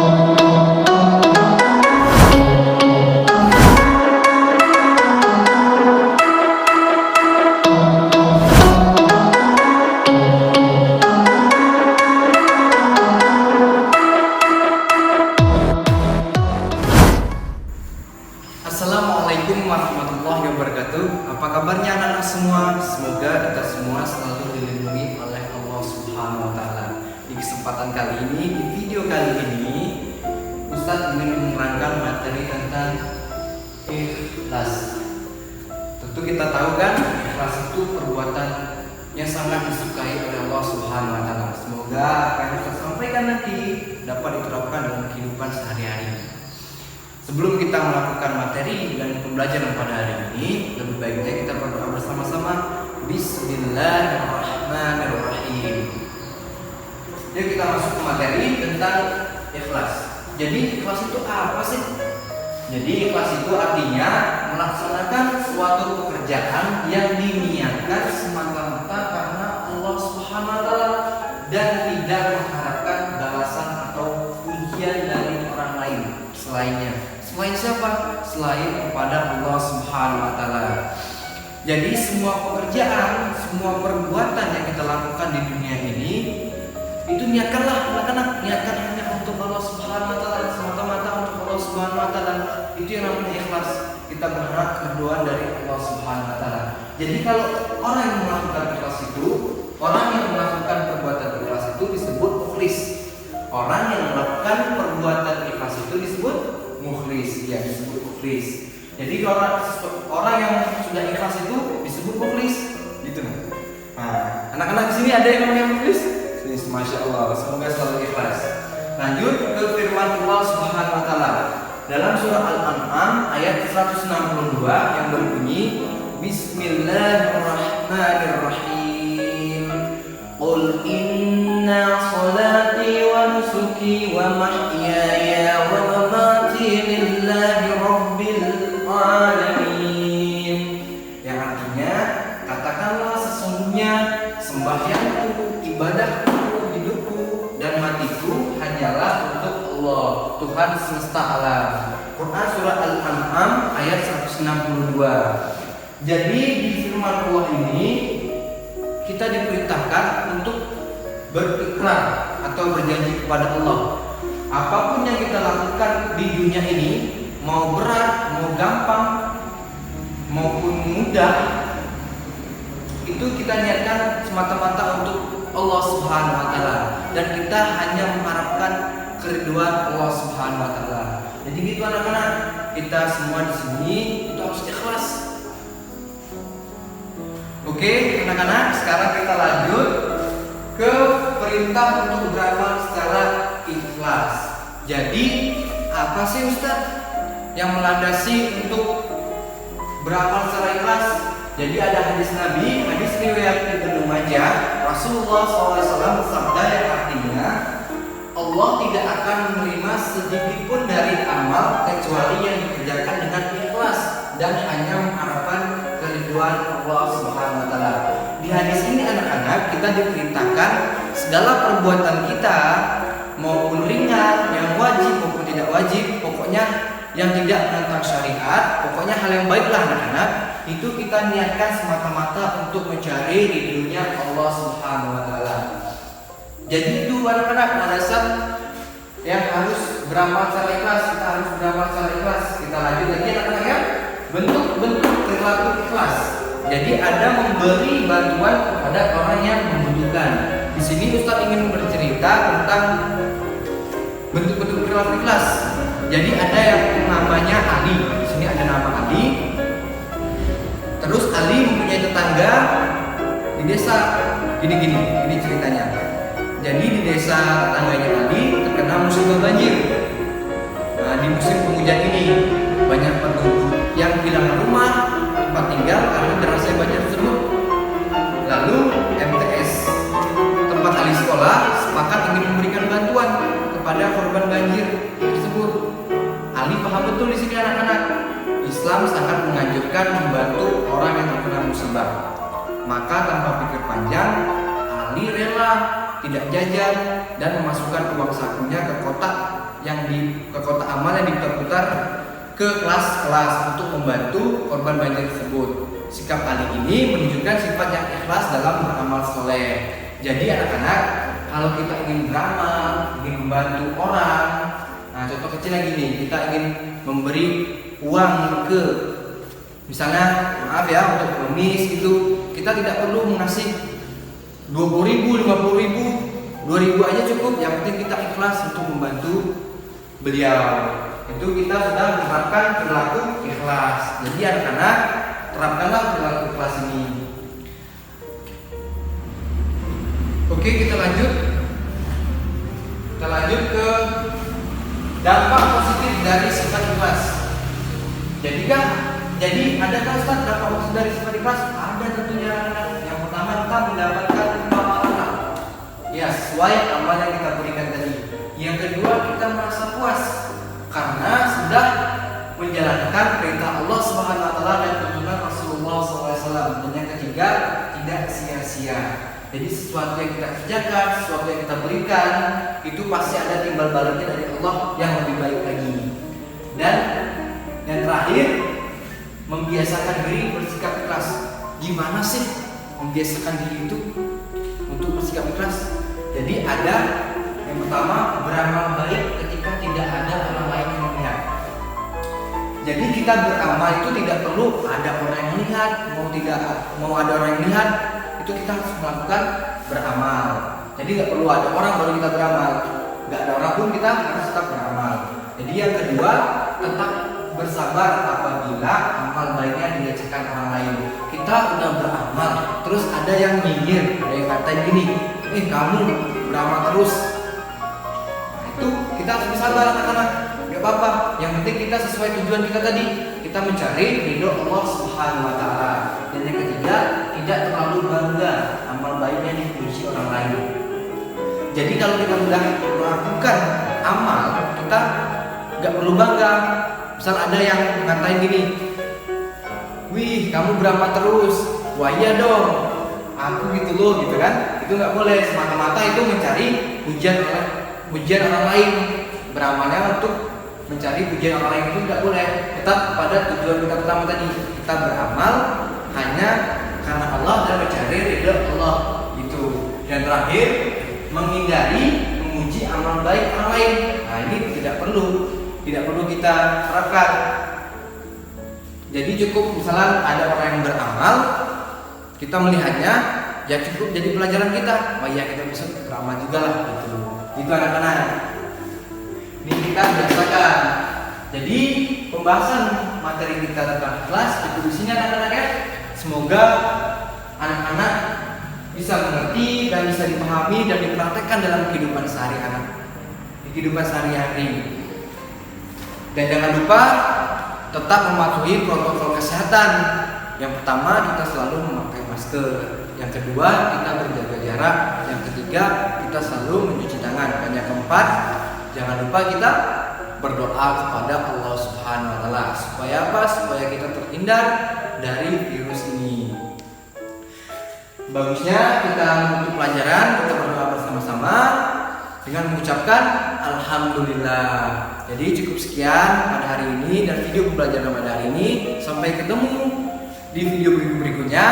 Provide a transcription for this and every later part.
Assalamualaikum warahmatullahi wabarakatuh. Apa kabarnya anak-anak semua? Semoga kita semua selalu dilindungi oleh Allah Subhanahu wa taala. Di kesempatan kali ini, di video kali ini, Ustadz ingin menerangkan materi tentang ikhlas. Tentu kita tahu kan, ikhlas itu perbuatan yang sangat disukai oleh Allah Subhanahu wa taala. Semoga apa yang Ustadz sampaikan nanti dapat diterapkan dalam kehidupan sehari-hari. Sebelum kita melakukan materi dan pembelajaran pada hari ini, lebih baiknya kita berdoa bersama-sama. Bismillahirrahmanirrahim. Yuk kita masuk ke materi tentang ikhlas. Jadi ikhlas itu apa sih? Jadi ikhlas itu artinya melaksanakan suatu pekerjaan yang diniatkan semata-mata karena Allah Subhanahu wa taala dan tidak mengharapkan balasan atau pujian dari orang lain selainnya. Selain siapa? Selain kepada Allah Subhanahu wa taala. Jadi semua pekerjaan, semua perbuatan yang kita lakukan di dunia ini itu niatkanlah, niatkan hanya untuk Allah Subhanahu wa taala, semata-mata untuk Allah Subhanahu wa taala. Itu yang namanya ikhlas. Kita berharap keridhaan dari Allah Subhanahu wa taala. Jadi kalau orang yang melakukan ikhlas itu, orang yang melakukan perbuatan ikhlas itu disebut mukhlis. Orang yang melakukan perbuatan ikhlas itu disebut mukhlis, ya disebut mukhlis. Jadi orang yang sudah ikhlas itu disebut mukhlis, gitu. Nah, anak-anak di sini ada yang namanya mukhlis? Ini masya Allah, semoga selalu ikhlas. Lanjut ke firman Allah Subhanahu wa taala dalam surah Al-An'am ayat 162 yang berbunyi Bismillahirrahmanirrahim. Qul inna salati wa nusuki wa mahyaya wa mamati lillahi rabbil alamin. Yang artinya, katakanlah sesungguhnya sembahyangku, ibadahku, hidupku dan matiku hanyalah untuk Allah, Tuhan semesta alam. Quran surah Al-An'am ayat 162. Jadi di firman Allah ini kita diperintahkan untuk berikrar atau berjanji kepada Allah. Apapun yang kita lakukan di dunia ini, mau berat, mau gampang, maupun mudah, itu kita niatkan semata-mata untuk Allah Subhanahu wa taala dan kita hanya mengharapkan keridhaan Allah Subhanahu wa taala. Jadi gitu anak-anak, kita semua di sini itu harus ikhlas. Oke, anak-anak, sekarang kita lanjut ke perintah untuk beramal secara ikhlas. Jadi, apa sih Ustadz yang melandasi untuk beramal secara ikhlas? Jadi ada hadis Nabi, hadis riwayat Ibnu Majah, Rasulullah SAW bersabda yang artinya Allah tidak akan menerima sedikit pun dari amal kecuali yang dikerjakan dengan ikhlas dan hanya mengharapkan keridhaan Allah Subhanahu wa taala. Di hadis ini anak-anak kita diperintahkan segala perbuatan kita maupun ringan, yang wajib maupun tidak wajib, pokoknya yang tidak menentang syariat, pokoknya hal yang baiklah anak-anak, itu kita niatkan semata-mata untuk mencari ridhonya Allah Subhanahu wa taala. Jadi itu anak-anak alasan yang harus beramal secara ikhlas, kita harus beramal secara ikhlas. Kita lanjut lagi anak-anak ya. Bentuk-bentuk perilaku ikhlas. Jadi ada memberi bantuan kepada orang yang membutuhkan. Di sini Ustaz ingin bercerita tentang bentuk-bentuk perilaku ikhlas. Jadi ada yang namanya Ali. Di sini ada nama Ali. Terus Ali mempunyai tetangga di desa. Gini ceritanya. Jadi di desa tetangganya Ali terkena musibah banjir. Nah, di musim penghujan ini banyak penduduk yang kehilangan rumah, tempat tinggal karena derasnya banjir tersebut. Lalu MTS tempat Ali sekolah sepakat ingin memberikan bantuan kepada korban banjir tersebut. Ali paham betul di sini anak-anak, Islam sangat menganjurkan membantu orang yang terkena musibah. Maka tanpa pikir panjang, Ali rela tidak jajan dan memasukkan uang sakunya ke kotak yang ke kotak amal yang diputar-putar ke kelas-kelas untuk membantu korban banjir tersebut. Sikap Ali ini menunjukkan sifat yang ikhlas dalam beramal soleh. Jadi anak-anak, kalau kita ingin beramal, ingin membantu orang, nah contoh kecil lagi nih, kita ingin memberi uang ke, misalnya maaf ya untuk pengemis itu, kita tidak perlu mengasih 20.000, 50.000, 2.000 aja cukup. Yang penting kita ikhlas untuk membantu beliau. Itu kita sudah menerapkan perilaku ikhlas. Jadi anak-anak, terapkanlah perilaku ikhlas ini. Oke, kita lanjut ke dampak positif dari sifat ikhlas. Jadi adakah Ustaz dampak positif dari sifat ikhlas? Ada tentunya anak-anak. Yang pertama, kita mendapatkan pahala, ya sesuai amal yang kita berikan tadi. Yang kedua, kita merasa puas karena sudah menjalankan perintah Allah Subhanahu wa taala dan tuntunan Rasulullah SAW. Dan yang ketiga, tidak sia-sia. Jadi sesuatu yang kita kerjakan, sesuatu yang kita berikan, itu pasti ada timbal baliknya dari Allah yang lebih baik lagi. Dan yang terakhir, membiasakan diri bersikap ikhlas. Gimana sih membiasakan diri itu untuk bersikap ikhlas? Jadi ada yang pertama, beramal baik ketika tidak ada orang lain yang melihat. Jadi kita beramal itu tidak perlu ada orang yang melihat, mau ada orang yang melihat, itu kita harus melakukan beramal. Jadi nggak perlu ada orang baru kita beramal, nggak ada orang pun kita harus tetap beramal. Jadi yang kedua, tetap bersabar apabila amal baiknya dilecehkan orang lain. Kita udah beramal, terus ada yang nyinyir, ada yang ngatain gini, kamu beramal terus. Nah, itu kita harus bersabar anak-anak, nggak apa-apa. Yang penting kita sesuai tujuan kita tadi, kita mencari ridho Allah Subhanahu wa taala. Dan yang ketiga, tidak terlalu bangga amal baiknya dipuji orang lain. Jadi kalau kita sudah melakukan amal, kita nggak perlu bangga. Misal ada yang ngatain gini, wih kamu beramal terus, wah iya dong, aku gitu loh, gitu kan? Itu nggak boleh. Semata-mata itu mencari pujian orang lain. Beramalnya untuk mencari pujian orang lain itu nggak boleh. Tetap pada tujuan kita pertama tadi, kita beramal hanya karena Allah dan mencari ridho Allah gitu. Dan terakhir, menghindari memuji amal baik orang lain. Nah ini tidak perlu kita terapkan. Jadi cukup misalnya ada orang yang beramal, kita melihatnya, ya cukup jadi pelajaran kita. Oh iya, kita bisa beramal juga lah gitu. Gitu anak-anak. Ini kita biasakan. Jadi pembahasan materi kita tentang ikhlas cukup di sini anak-anak ya. Semoga anak-anak bisa mengerti dan bisa dipahami dan dipraktekkan dalam kehidupan sehari-hari. Dan jangan lupa tetap mematuhi protokol kesehatan. Yang pertama, kita selalu memakai masker. Yang kedua, kita berjaga jarak. Yang ketiga, kita selalu mencuci tangan. Dan yang keempat, jangan lupa kita berdoa kepada Allah Subhanahu wa taala. Supaya apa? Supaya kita terhindar dari virus ini. Bagusnya kita menutup pelajaran, kita berdoa bersama-sama dengan mengucapkan Alhamdulillah. Jadi cukup sekian pada hari ini dan video pembelajaran pada hari ini. Sampai ketemu di video berikutnya.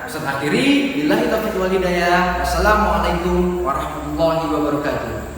Ustaz akhiri, billahi taufiq wal hidayah. Wassalamualaikum warahmatullahi wabarakatuh.